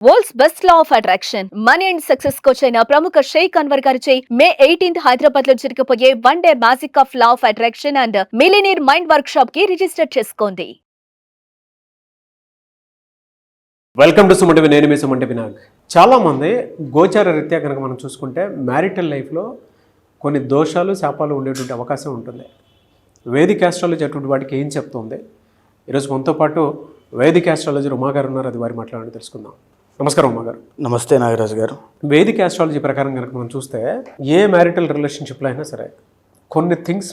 World's best law of attraction money and success coach అయిన ప్రముఖ షేక్ అన్వర్ గారిచే మే 18th హైదరాబాద్ లో జరగబోయే one day magic of law of attraction and millionaire mind workshop కి register చేసుకోండి. Welcome to Sumanti. నేను మీ సుమంటి వినాగ్. చాలామంది గోచార రీత్యా కనుక మనం చూసుకుంటే మ్యారిటల్ లైఫ్లో కొన్ని దోషాలు శాపాలు ఉండేటువంటి అవకాశం ఉంటుంది. వేదిక్ ఆస్ట్రాలజీ అటువంటి వాటికి ఏం చెప్తుంది? ఈరోజు మనతో పాటు వేదిక్ ఆస్ట్రాలజీ ఉమాగారు ఉన్నారు. అది వారి మాట్లాడాలని తెలుసుకుందాం. నమస్కారం ఉమాగారు. నమస్తే నాగరాజు గారు. వేదిక్ ఆస్ట్రాలజీ ప్రకారం కనుక మనం చూస్తే ఏ మ్యారిటల్ రిలేషన్షిప్లో అయినా సరే కొన్ని థింగ్స్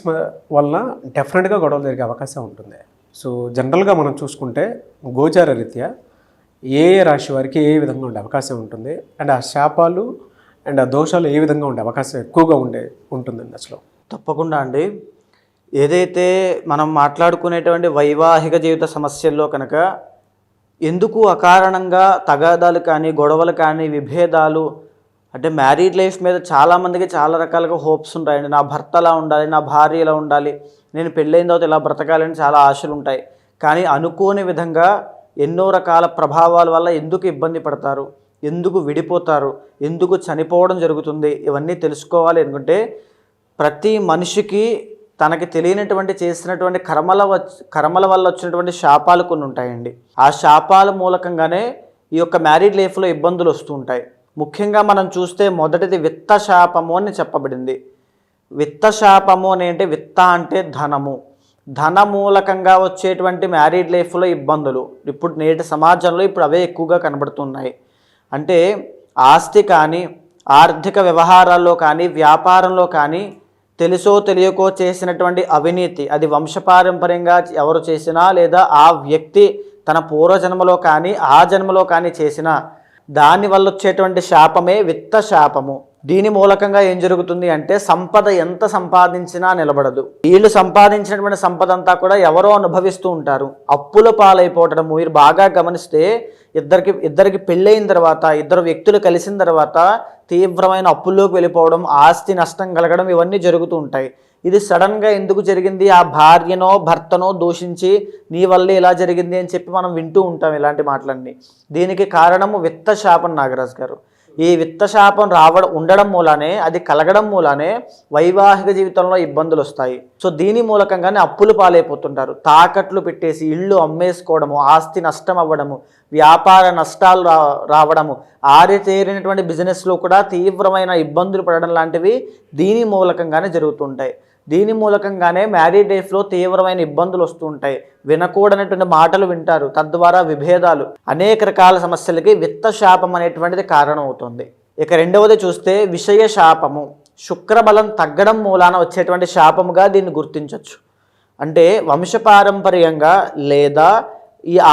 వల్ల డెఫినెట్గా గొడవలు జరిగే అవకాశం ఉంటుంది. సో జనరల్గా మనం చూసుకుంటే గోచార రీత్యా ఏ రాశి వారికి ఏ విధంగా ఉండే అవకాశం ఉంటుంది, అండ్ ఆ శాపాలు అండ్ ఆ దోషాలు ఏ విధంగా ఉండే అవకాశం ఎక్కువగా ఉంటుందండి అసలు? తప్పకుండా అండి. ఏదైతే మనం మాట్లాడుకునేటువంటి వైవాహిక జీవిత సమస్యల్లో కనుక ఎందుకు అకారణంగా తగాదాలు కానీ గొడవలు కానీ విభేదాలు, అంటే మ్యారీడ్ లైఫ్ మీద చాలామందికి చాలా రకాలుగా హోప్స్ ఉంటాయండి. నా భర్త ఎలా ఉండాలి, నా భార్య ఎలా ఉండాలి, నేను పెళ్ళైన తర్వాత ఇలా బ్రతకాలని చాలా ఆశలు ఉంటాయి. కానీ అనుకోని విధంగా ఎన్నో రకాల ప్రభావాల వల్ల ఎందుకు ఇబ్బంది పడతారు, ఎందుకు విడిపోతారు, ఎందుకు చనిపోవడం జరుగుతుంది, ఇవన్నీ తెలుసుకోవాలి అనుకుంటే ప్రతి మనిషికి తనకి తెలియనటువంటి చేసినటువంటి కర్మల వల్ల వచ్చినటువంటి శాపాలు కొన్ని ఉంటాయండి. ఆ శాపాల మూలకంగానే ఈ యొక్క మ్యారీడ్ లైఫ్లో ఇబ్బందులు వస్తూ ఉంటాయి. ముఖ్యంగా మనం చూస్తే మొదటిది విత్త శాపము అని చెప్పబడింది. విత్త శాపము అని అంటే విత్త అంటే ధనము, ధన మూలకంగా వచ్చేటువంటి మ్యారీడ్ లైఫ్లో ఇబ్బందులు ఇప్పుడు నేటి సమాజంలో అవే ఎక్కువగా కనబడుతున్నాయి. అంటే ఆస్తి కానీ ఆర్థిక వ్యవహారాల్లో కానీ వ్యాపారంలో కానీ తెలుసో తెలియకో చేసినటువంటి అవినీతి, అది వంశపారంపర్యంగా ఎవరు చేసినా లేదా ఆ వ్యక్తి తన పూర్వజన్మలో కానీ ఆ జన్మలో కానీ చేసినా దానివల్ల వచ్చేటువంటి శాపమే విత్త శాపము. దీని మూలకంగా ఏం జరుగుతుంది అంటే సంపద ఎంత సంపాదించినా నిలబడదు. వీళ్ళు సంపాదించినటువంటి సంపద అంతా కూడా ఎవరో అనుభవిస్తూ ఉంటారు. అప్పుల పాలైపోవటం మీరు బాగా గమనిస్తే ఇద్దరికి పెళ్ళైన తర్వాత ఇద్దరు వ్యక్తులు కలిసిన తర్వాత తీవ్రమైన అప్పుల్లోకి వెళ్ళిపోవడం, ఆస్తి నష్టం కలగడం, ఇవన్నీ జరుగుతూ ఉంటాయి. ఇది సడన్గా ఎందుకు జరిగింది, ఆ భార్యనో భర్తనో దూషించి నీ వల్లే ఇలా జరిగింది అని చెప్పి మనం వింటూ ఉంటాం ఇలాంటి మాటలన్నీ. దీనికి కారణము విత్త శాపం నాగరాజు గారు. ఈ విత్త శాపం ఉండడం మూలానే, అది కలగడం మూలానే వైవాహిక జీవితంలో ఇబ్బందులు వస్తాయి. సో దీని మూలకంగానే అప్పులు పాలైపోతుంటారు. తాకట్లు పెట్టేసి ఇళ్ళు అమ్మేసుకోవడము, ఆస్తి నష్టం అవ్వడము, వ్యాపార నష్టాలు రావడము, ఆరితేరినటువంటి బిజినెస్లో కూడా తీవ్రమైన ఇబ్బందులు పడడం లాంటివి దీని మూలకంగానే జరుగుతుంటాయి. దీని మూలకంగానే మ్యారీడ్ లైఫ్లో తీవ్రమైన ఇబ్బందులు వస్తూ ఉంటాయి. వినకూడనటువంటి మాటలు వింటారు, తద్వారా విభేదాలు, అనేక రకాల సమస్యలకి విత్త శాపం అనేటువంటిది కారణం అవుతుంది. ఇక రెండవది చూస్తే విషయ శాపము. శుక్రబలం తగ్గడం మూలాన వచ్చేటువంటి శాపముగా దీన్ని గుర్తించవచ్చు. అంటే వంశపారంపర్యంగా లేదా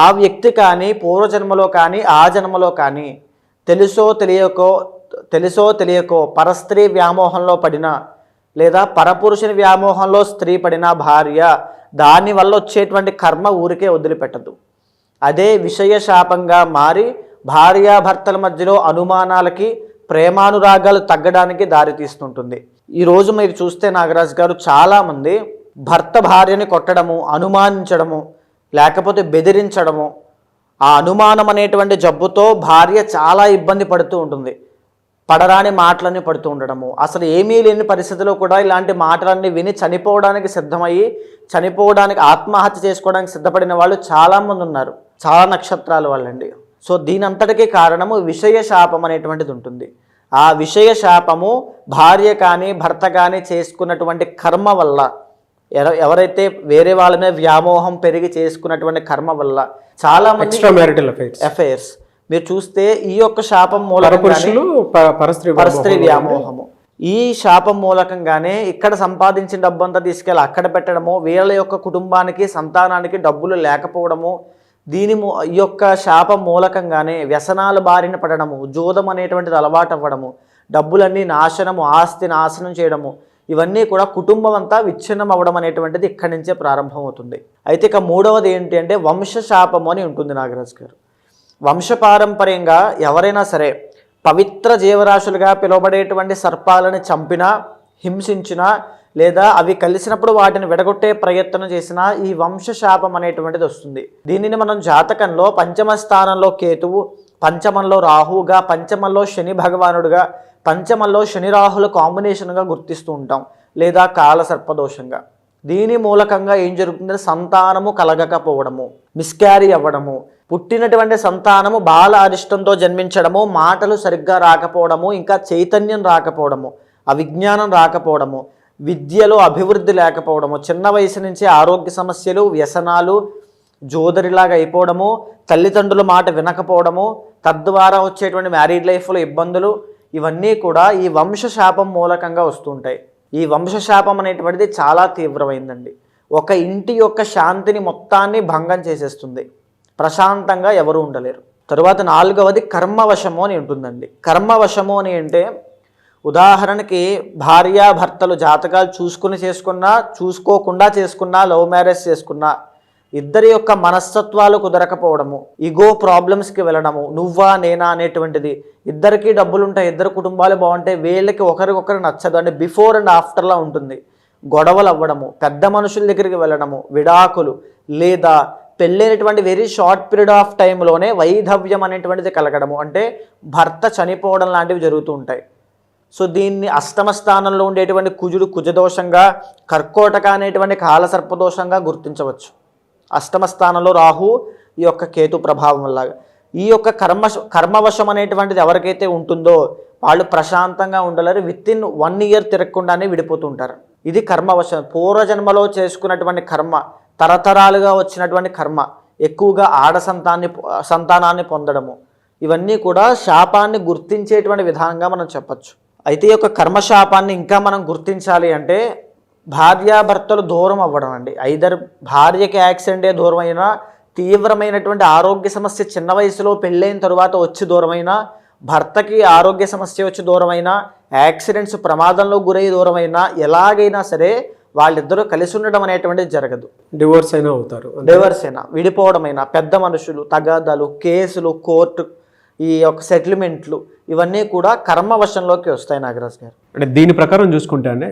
ఆ వ్యక్తి కానీ పూర్వజన్మలో కానీ ఆ జన్మలో కానీ తెలుసో తెలియకో పరస్త్రీ వ్యామోహంలో పడిన లేదా పరపురుషుని వ్యామోహంలో స్త్రీ పడిన భార్య, దానివల్ల వచ్చేటువంటి కర్మ ఊరికే వదిలిపెట్టదు. అదే విషయ శాపంగా మారి భార్యాభర్తల మధ్యలో అనుమానాలకి, ప్రేమానురాగాలు తగ్గడానికి దారితీస్తుంటుంది. ఈరోజు మీరు చూస్తే నాగరాజు గారు చాలామంది భర్త భార్యని కొట్టడము, అనుమానించడము, లేకపోతే బెదిరించడము, ఆ అనుమానం అనేటువంటి జబ్బుతో భార్య చాలా ఇబ్బంది పడుతూ ఉంటుంది. పడరాని మాటలన్నీ పడుతూ ఉండడము, అసలు ఏమీ లేని పరిస్థితిలో కూడా ఇలాంటి మాటలన్నీ విని చనిపోవడానికి ఆత్మహత్య చేసుకోవడానికి సిద్ధపడిన వాళ్ళు చాలామంది ఉన్నారు. చాలా నక్షత్రాల వాళ్ళండి. సో దీని అంతటికీ కారణము విషయ శాపం అనేటువంటిది ఉంటుంది. ఆ విషయ శాపము భార్య కానీ భర్త కానీ చేసుకున్నటువంటి కర్మ వల్ల, ఎవరైతే వేరే వాళ్ళ మీద వ్యామోహం పెరిగి చేసుకున్నటువంటి కర్మ వల్ల చాలా మంది అఫైర్స్ మీరు చూస్తే ఈ యొక్క శాపం పరస్త్రీ వ్యామోహము, ఈ శాపం మూలకంగానే ఇక్కడ సంపాదించిన డబ్బంతా తీసుకెళ్ళి అక్కడ పెట్టడము, వీళ్ళ యొక్క కుటుంబానికి సంతానానికి డబ్బులు లేకపోవడము, ఈ యొక్క శాపం మూలకంగానే వ్యసనాల బారిన పడడము, జూదం అనేటువంటిది అలవాటు అవ్వడము, డబ్బులన్నీ నాశనము, ఆస్తి నాశనం చేయడము, ఇవన్నీ కూడా కుటుంబం అంతా విచ్ఛిన్నం అవ్వడం అనేటువంటిది ఇక్కడి నుంచే ప్రారంభమవుతుంది. అయితే ఇక మూడవది ఏంటి అంటే వంశ శాపము అని ఉంటుంది నాగరాజు గారు. వంశపారంపర్యంగా ఎవరైనా సరే పవిత్ర జీవరాశులుగా పిలువబడేటువంటి సర్పాలను చంపినా, హింసించినా, లేదా అవి కలిసినప్పుడు వాటిని విడగొట్టే ప్రయత్నం చేసినా ఈ వంశశాపం అనేటువంటిది వస్తుంది. దీనిని మనం జాతకంలో పంచమ స్థానంలో కేతువు, పంచమంలో రాహువుగా, పంచమంలో శని భగవానుడుగా, పంచమంలో శని రాహుల కాంబినేషన్గా గుర్తిస్తూ ఉంటాం, లేదా కాల సర్పదోషంగా. దీని మూలకంగా ఏం జరుగుతుందంటే సంతానము కలగకపోవడము, మిస్క్యారీ అవ్వడము, పుట్టినటువంటి సంతానము బాల అరిష్టంతో జన్మించడము, మాటలు సరిగ్గా రాకపోవడము, ఇంకా చైతన్యం రాకపోవడము, అవిజ్ఞానం రాకపోవడము, విద్యలో అభివృద్ధి లేకపోవడము, చిన్న వయసు నుంచి ఆరోగ్య సమస్యలు, వ్యసనాలు, జోదరిలాగా అయిపోవడము, తల్లిదండ్రుల మాట వినకపోవడము, తద్వారా వచ్చేటువంటి మ్యారీడ్ లైఫ్లో ఇబ్బందులు, ఇవన్నీ కూడా ఈ వంశశాపం మూలకంగా వస్తుంటాయి. ఈ వంశశాపం అనేటువంటిది చాలా తీవ్రమైందండి. ఒక ఇంటి యొక్క శాంతిని మొత్తాన్ని భంగం చేసేస్తుంది. ప్రశాంతంగా ఎవరు ఉండలేరు. తరువాత 4వది కర్మవశము అని ఉంటుందండి. కర్మవశము అని అంటే ఉదాహరణకి భార్యాభర్తలు జాతకాలు చూసుకుని చేసుకున్నా, చూసుకోకుండా చేసుకున్నా, లవ్ మ్యారేజ్ చేసుకున్నా, ఇద్దరి యొక్క మనస్తత్వాలు కుదరకపోవడము, ఈగో ప్రాబ్లమ్స్కి వెళ్ళడము, నువ్వా నేనా అనేటువంటిది, ఇద్దరికి డబ్బులుంటాయి, ఇద్దరు కుటుంబాలు బాగుంటాయి, వీళ్ళకి ఒకరికొకరు నచ్చదు అంటే బిఫోర్ అండ్ ఆఫ్టర్లా ఉంటుంది. గొడవలు అవ్వడము, పెద్ద మనుషుల దగ్గరికి వెళ్ళడము, విడాకులు, లేదా పెళ్ళైనటువంటి వెరీ షార్ట్ పీరియడ్ ఆఫ్ టైంలోనే వైధవ్యం అనేటువంటిది కలగడము, అంటే భర్త చనిపోవడం లాంటివి జరుగుతూ ఉంటాయి. సో దీన్ని అష్టమ స్థానంలో ఉండేటువంటి కుజుడు కుజదోషంగా, కర్కోటక అనేటువంటి కాలసర్పదోషంగా గుర్తించవచ్చు. అష్టమ స్థానంలో రాహు, ఈ యొక్క కేతు ప్రభావం వల్ల. ఈ యొక్క కర్మవశం అనేటువంటిది ఎవరికైతే ఉంటుందో వాళ్ళు ప్రశాంతంగా ఉండలేరు. Within 1 year తిరగకుండానే విడిపోతుంటారు. ఇది కర్మవశం. పూర్వజన్మలో చేసుకున్నటువంటి కర్మ, తరతరాలుగా వచ్చినటువంటి కర్మ, ఎక్కువగా సంతానాన్ని పొందడము, ఇవన్నీ కూడా శాపాన్ని గుర్తించేటువంటి విధానంగా మనం చెప్పచ్చు. అయితే ఈ యొక్క కర్మశాపాన్ని ఇంకా మనం గుర్తించాలి అంటే భార్యాభర్తలు దూరం అవ్వడం అండి. ఐదర్ భార్యకి యాక్సిడెంటే దూరం అయినా, తీవ్రమైనటువంటి ఆరోగ్య సమస్య చిన్న వయసులో పెళ్ళైన తరువాత వచ్చి దూరమైనా, భర్తకి ఆరోగ్య సమస్య వచ్చి దూరమైనా, యాక్సిడెంట్స్ ప్రమాదంలో గురై దూరమైనా, ఎలాగైనా సరే వాళ్ళిద్దరూ కలిసి ఉండడం అనేటువంటిది జరగదు. డివోర్స్ అయినా అవుతారు, డివోర్స్ అయినా, విడిపోవడమైనా, పెద్ద మనుషులు, తగాదాలు, కేసులు, కోర్టు, ఈ యొక్క సెటిల్మెంట్లు, ఇవన్నీ కూడా కర్మవశంలోకి వస్తాయి. నాగరాజ్ గారు, అంటే దీని ప్రకారం చూసుకుంటే అంటే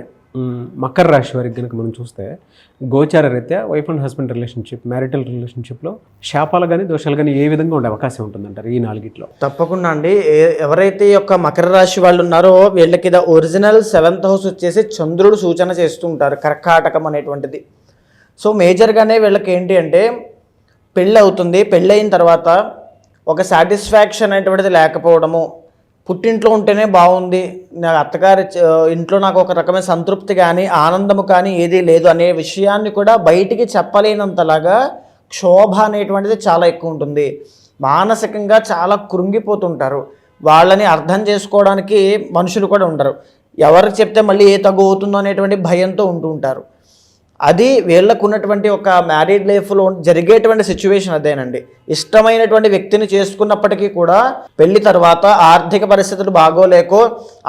మకర రాశి వారికి కనుక మనం చూస్తే గోచార రీత్యా wife and husband relationship, marital రిలేషన్షిప్లో శాపాలు కానీ దోషాలు కానీ ఏ విధంగా ఉండే అవకాశం ఉంటుందంటారు ఈ 4గిట్లో? తప్పకుండా అండి. ఎవరైతే ఈ యొక్క మకర రాశి వాళ్ళు ఉన్నారో వీళ్ళకి ఒరిజినల్ 7th హౌస్ వచ్చేసి చంద్రుడు సూచన చేస్తూ ఉంటారు, కర్కాటకం అనేటువంటిది. సో మేజర్గానే వీళ్ళకి ఏంటి అంటే పెళ్ళి అవుతుంది, పెళ్ళయిన తర్వాత ఒక సాటిస్ఫాక్షన్ అనేటువంటిది లేకపోవడము, పుట్టింట్లో ఉంటేనే బాగుంది, నా అత్తగారి ఇంట్లో నాకు ఒక రకమైన సంతృప్తి కానీ ఆనందము కానీ ఏదీ లేదు అనే విషయాన్ని కూడా బయటికి చెప్పలేనంతలాగా క్షోభ అనేటువంటిది చాలా ఎక్కువ ఉంటుంది. మానసికంగా చాలా కృంగిపోతుంటారు. వాళ్ళని అర్థం చేసుకోవడానికి మనుషులు కూడా ఉండరు. ఎవరికి చెప్తే మళ్ళీ ఏ తగ్గు అవుతుందో అనేటువంటి భయంతో ఉంటూ ఉంటారు. అది వీళ్ళకు ఉన్నటువంటి ఒక మ్యారీడ్ లైఫ్లో జరిగేటువంటి సిచ్యువేషన్ అదేనండి. ఇష్టమైనటువంటి వ్యక్తిని చేసుకున్నప్పటికీ కూడా పెళ్లి తర్వాత ఆర్థిక పరిస్థితులు బాగోలేకో,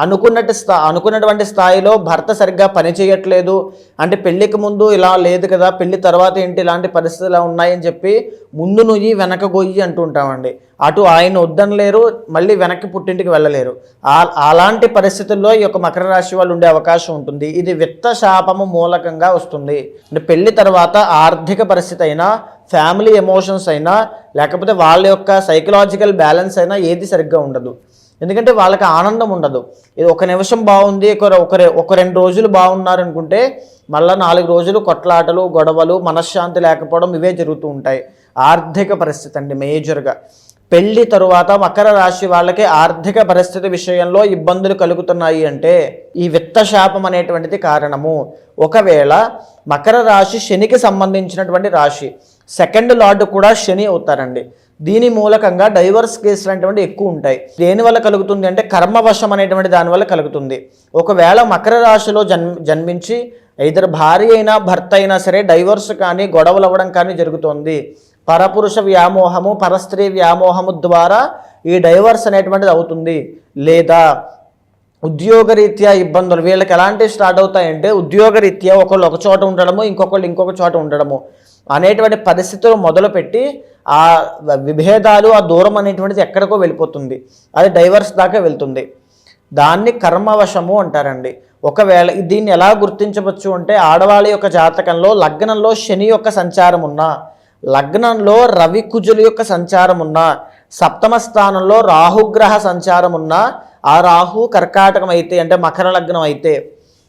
అనుకున్నటువంటి స్థాయిలో భర్త సరిగ్గా పని చేయట్లేదు అంటే, పెళ్లికి ముందు ఇలా లేదు కదా, పెళ్లి తర్వాత ఏంటి ఇలాంటి పరిస్థితులు ఇలా ఉన్నాయని చెప్పి ముందు నుయ్యి వెనక గొయ్యి అంటూ ఉంటామండి. అటు ఆయన వద్దనలేరు, మళ్ళీ వెనక్కి పుట్టింటికి వెళ్ళలేరు. అలాంటి పరిస్థితుల్లో ఈ యొక్క మకర రాశి వాళ్ళు ఉండే అవకాశం ఉంటుంది. ఇది విత్త శాపము మూలకంగా వస్తుంది. అంటే పెళ్లి తర్వాత ఆర్థిక పరిస్థితి అయినా, ఫ్యామిలీ ఎమోషన్స్ అయినా, లేకపోతే వాళ్ళ యొక్క సైకలాజికల్ బ్యాలెన్స్ అయినా ఏది సరిగ్గా ఉండదు. ఎందుకంటే వాళ్ళకి ఆనందం ఉండదు. ఇది ఒక నిమిషం బాగుంది, ఒక 2 రోజులు బాగున్నారు అనుకుంటే మళ్ళీ 4 రోజులు కొట్లాటలు, గొడవలు, మనశ్శాంతి లేకపోవడం ఇవే జరుగుతూ ఉంటాయి. ఆర్థిక పరిస్థితి అండి మేజర్గా. పెళ్లి తరువాత మకర రాశి వాళ్ళకి ఆర్థిక పరిస్థితి విషయంలో ఇబ్బందులు కలుగుతున్నాయి అంటే ఈ విత్త శాపం అనేటువంటిది కారణము. ఒకవేళ మకర రాశి శనికి సంబంధించినటువంటి రాశి, 2nd లార్డ్ కూడా శని అవుతారండి. దీని మూలకంగా డైవర్స్ కేసులు అనేటువంటి ఎక్కువ ఉంటాయి. దేనివల్ల కలుగుతుంది అంటే కర్మవశం అనేటువంటి దానివల్ల కలుగుతుంది. ఒకవేళ మకర రాశిలో జన్మించి ఇద్దరు భార్య అయినా భర్త అయినా సరే డైవర్స్ కానీ గొడవలు అవ్వడం కానీ జరుగుతుంది. పరపురుష వ్యామోహము, పరస్త్రీ వ్యామోహము ద్వారా ఈ డైవర్స్ అనేటువంటిది అవుతుంది. లేదా ఉద్యోగరీత్యా ఇబ్బందులు వీళ్ళకి ఎలాంటివి స్టార్ట్ అవుతాయంటే, ఉద్యోగరీత్యా ఒకళ్ళు ఒక చోట ఉండడము, ఇంకొకళ్ళు ఇంకొక చోట ఉండడము అనేటువంటి పరిస్థితులు మొదలుపెట్టి ఆ విభేదాలు, ఆ దూరం అనేటువంటిది ఎక్కడికో వెళ్ళిపోతుంది. అది డైవర్స్ దాకా వెళ్తుంది. దాన్ని కర్మవశము అంటారండి. ఒకవేళ దీన్ని ఎలా గుర్తించవచ్చు అంటే, ఆడవాళ్ళ యొక్క జాతకంలో లగ్నంలో శని యొక్క సంచారం ఉన్నా, లగ్నంలో రవి కుజుల యొక్క సంచారం ఉన్నా, సప్తమ స్థానంలో రాహుగ్రహ సంచారం ఉన్న ఆ రాహు కర్కాటకం అయితే అంటే మకర లగ్నం అయితే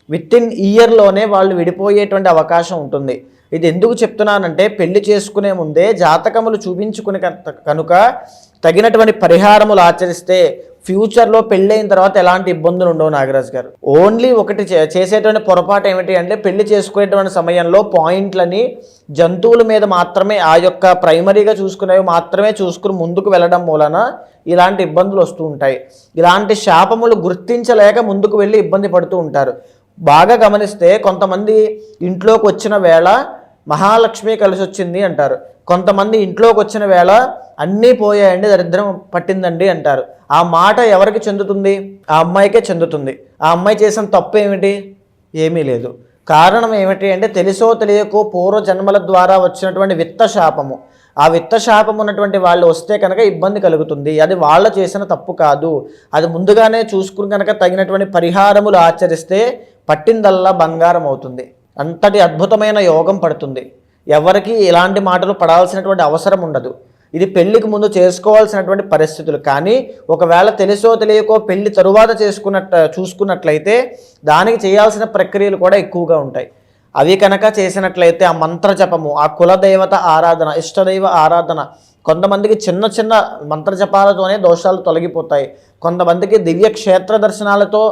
విత్ ఇన్ ఇయర్లోనే వాళ్ళు విడిపోయేటువంటి అవకాశం ఉంటుంది. ఇది ఎందుకు చెప్తున్నానంటే పెళ్లి చేసుకునే ముందే జాతకములు చూపించుకుని కనుక తగినటువంటి పరిహారములు ఆచరిస్తే ఫ్యూచర్లో పెళ్ళైన తర్వాత ఎలాంటి ఇబ్బందులు ఉండవు నాగరాజు గారు. ఓన్లీ ఒకటి చేసేటువంటి పొరపాటు ఏమిటి అంటే పెళ్లి చేసుకునేటువంటి సమయంలో పాయింట్లని జంతువుల మీద మాత్రమే ఆ యొక్క ప్రైమరీగా చూసుకునేవి మాత్రమే చూసుకుని ముందుకు వెళ్ళడం మూలన ఇలాంటి ఇబ్బందులు వస్తూ ఉంటాయి. ఇలాంటి శాపములు గుర్తించలేక ముందుకు వెళ్ళి ఇబ్బంది పడుతూ ఉంటారు. బాగా గమనిస్తే కొంతమంది ఇంట్లోకి వచ్చిన వేళ మహాలక్ష్మి కలిసి వచ్చింది అంటారు, కొంతమంది ఇంట్లోకి వచ్చిన వేళ అన్నీ పోయాయండి దరిద్రం పట్టిందండి అంటారు. ఆ మాట ఎవరికి చెందుతుంది? ఆ అమ్మాయికే చెందుతుంది. ఆ అమ్మాయి చేసిన తప్పు ఏమిటి? ఏమీ లేదు. కారణం ఏమిటి అంటే తెలుసో తెలియకో పూర్వ జన్మల ద్వారా వచ్చినటువంటి విత్త శాపము. ఆ విత్త శాపం ఉన్నటువంటి వాళ్ళు వస్తే కనుక ఇబ్బంది కలుగుతుంది. అది వాళ్ళ చేసిన తప్పు కాదు. అది ముందుగానే చూసుకుని కనుక తగినటువంటి పరిహారములు ఆచరిస్తే పట్టిందల్లా బంగారం అవుతుంది. అంతటి అద్భుతమైన యోగం పడుతుంది. ఎవరికి ఇలాంటి మాటలు పడాల్సినటువంటి అవసరం ఉండదు. ఇది పెళ్లికి ముందు చేసుకోవాల్సినటువంటి పరిస్థితులు. కానీ ఒకవేళ తెలుసో తెలియకో పెళ్లి తరువాత చూసుకున్నట్లయితే దానికి చేయాల్సిన ప్రక్రియలు కూడా ఎక్కువగా ఉంటాయి. అవి కనుక చేసినట్లయితే ఆ మంత్ర జపము, ఆ కులదేవత ఆరాధన, ఇష్టదైవ ఆరాధన, కొంతమందికి చిన్న చిన్న మంత్ర జపాలతోనే దోషాలు తొలగిపోతాయి. కొంతమందికి దివ్య క్షేత్ర దర్శనాలతో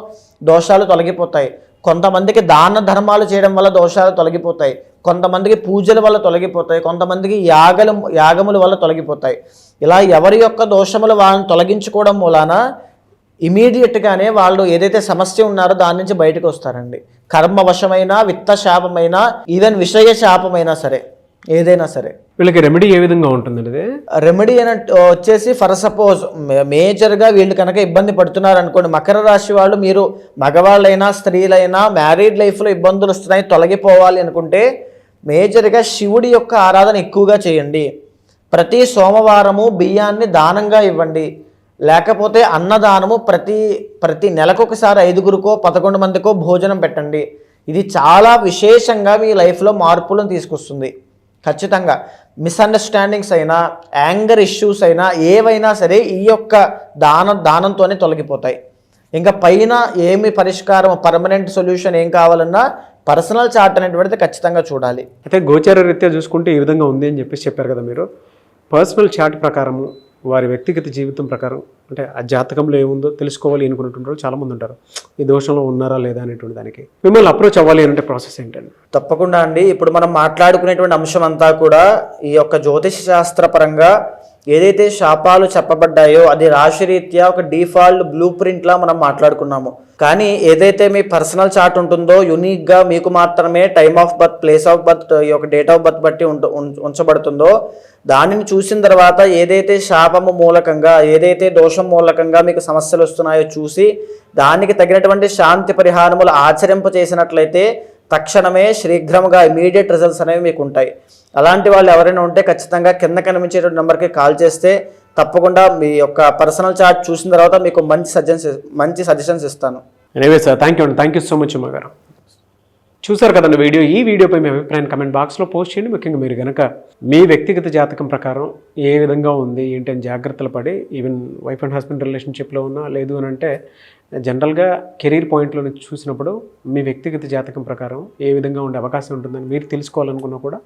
దోషాలు తొలగిపోతాయి. కొంతమందికి దాన ధర్మాలు చేయడం వల్ల దోషాలు తొలగిపోతాయి. కొంతమందికి పూజల వల్ల తొలగిపోతాయి. కొంతమందికి యాగముల వల్ల తొలగిపోతాయి. ఇలా ఎవరి యొక్క దోషములు వాళ్ళని తొలగించుకోవడం మూలాన ఇమీడియట్గానే వాళ్ళు ఏదైతే సమస్య ఉన్నారో దాని నుంచి బయటకు వస్తారండి. కర్మవశమైనా, విత్త శాపమైనా, ఈవెన్ విషయ శాపమైనా సరే, ఏదైనా సరే. వీళ్ళకి రెమెడీ ఏ విధంగా ఉంటుందండి? రెమెడీ అని వచ్చేసి ఫర్ సపోజ్ మేజర్గా వీళ్ళు కనుక ఇబ్బంది పడుతున్నారు అనుకోండి, మకర రాశి వాళ్ళు, మీరు మగవాళ్ళైనా స్త్రీలైనా మ్యారీడ్ లైఫ్లో ఇబ్బందులు వస్తున్నాయి తొలగిపోవాలి అనుకుంటే మేజర్గా శివుడి యొక్క ఆరాధన ఎక్కువగా చేయండి. ప్రతి సోమవారము బియ్యాన్ని దానంగా ఇవ్వండి. లేకపోతే అన్నదానము ప్రతి నెలకొకసారి 5గురికో 11 మందికో భోజనం పెట్టండి. ఇది చాలా విశేషంగా మీ లైఫ్లో మార్పులను తీసుకొస్తుంది. ఖచ్చితంగా మిస్అండర్స్టాండింగ్స్ అయినా, యాంగర్ ఇష్యూస్ అయినా, ఏవైనా సరే ఈ యొక్క దానంతోనే తొలగిపోతాయి. ఇంకా పైన ఏమి పరిష్కారం, పర్మనెంట్ సొల్యూషన్ ఏం కావాలన్నా పర్సనల్ చార్ట్ అనేటువంటిది ఖచ్చితంగా చూడాలి. అయితే గోచార రీత్యా చూసుకుంటే ఈ విధంగా ఉంది అని చెప్పేసి చెప్పారు కదా మీరు. పర్సనల్ చార్ట్ ప్రకారము వారి వ్యక్తిగత జీవితం ప్రకారం అంటే ఆ జాతకంలో ఏముందో తెలుసుకోవాలి అనుకున్నట్టు చాలామంది ఉంటారు. ఈ దోషంలో ఉన్నారా లేదా అనేటువంటి దానికి మిమ్మల్ని అప్రోచ్ అవ్వాలి అంటే ప్రాసెస్ ఏంటండి? తప్పకుండా అండి. ఇప్పుడు మనం మాట్లాడుకునేటువంటి అంశం అంతా కూడా ఈ యొక్క జ్యోతిష శాస్త్ర పరంగా ఏదైతే శాపాలు చెప్పబడ్డాయో అది రాశిరీత్యా ఒక డిఫాల్ట్ బ్లూ ప్రింట్లా మనం మాట్లాడుకున్నాము. కానీ ఏదైతే మీ పర్సనల్ చార్ట్ ఉంటుందో యూనిక్గా మీకు మాత్రమే time of birth, place of birth, ఈ యొక్క డేట్ ఆఫ్ బర్త్ బట్టి ఉంచబడుతుందో దానిని చూసిన తర్వాత ఏదైతే శాపము మూలకంగా, ఏదైతే దోషం మూలకంగా మీకు సమస్యలు వస్తున్నాయో చూసి దానికి తగినటువంటి శాంతి పరిహారములు ఆచరింప చేసినట్లయితే తక్షణమే శీఘ్రముగా ఇమీడియట్ రిజల్ట్స్ అనేవి మీకు ఉంటాయి. అలాంటి వాళ్ళు ఎవరైనా ఉంటే ఖచ్చితంగా కింద కనిపించేటువంటి నెంబర్కి కాల్ చేస్తే తప్పకుండా మీ యొక్క పర్సనల్ చార్ట్ చూసిన తర్వాత మీకు మంచి సజెషన్స్ ఇస్తాను. Anyway sir, thank you so much Uma గారు. చూసారు కదండి వీడియో. ఈ వీడియోపై మీ అభిప్రాయాన్ని కమెంట్ బాక్స్లో పోస్ట్ చేయండి. ముఖ్యంగా మీరు కనుక మీ వ్యక్తిగత జాతకం ప్రకారం ఏ విధంగా ఉంది ఏంటని జాగ్రత్తలు పడి ఈవెన్ వైఫ్ అండ్ హస్బెండ్ రిలేషన్షిప్లో ఉన్నా లేదు అని అంటే జనరల్గా కెరీర్ పాయింట్లో చూసినప్పుడు మీ వ్యక్తిగత జాతకం ప్రకారం ఏ విధంగా ఉండే అవకాశం ఉంటుందని మీరు తెలుసుకోవాలనుకున్నా కూడా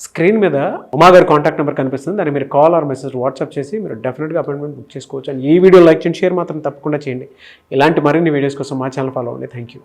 స్క్రీన్ మీద ఉమా గారి కాంటాక్ట్ నెంబర్ కనిపిస్తుంది. దాన్ని మీరు కాల్ ఆర్ మెసేజ్ వాట్సాప్ చేసి మీరు డెఫినెట్గా అపాయింట్మెంట్ బుక్ చేసుకోవచ్చు. అండ్ ఈ వీడియో లైక్ చేయండి, షేర్ మాత్రం తప్పకుండా చేయండి. ఇలాంటి మరిన్ని వీడియోస్ కోసం మా ఛానల్ ఫాలో అవ్వండి. Thank you.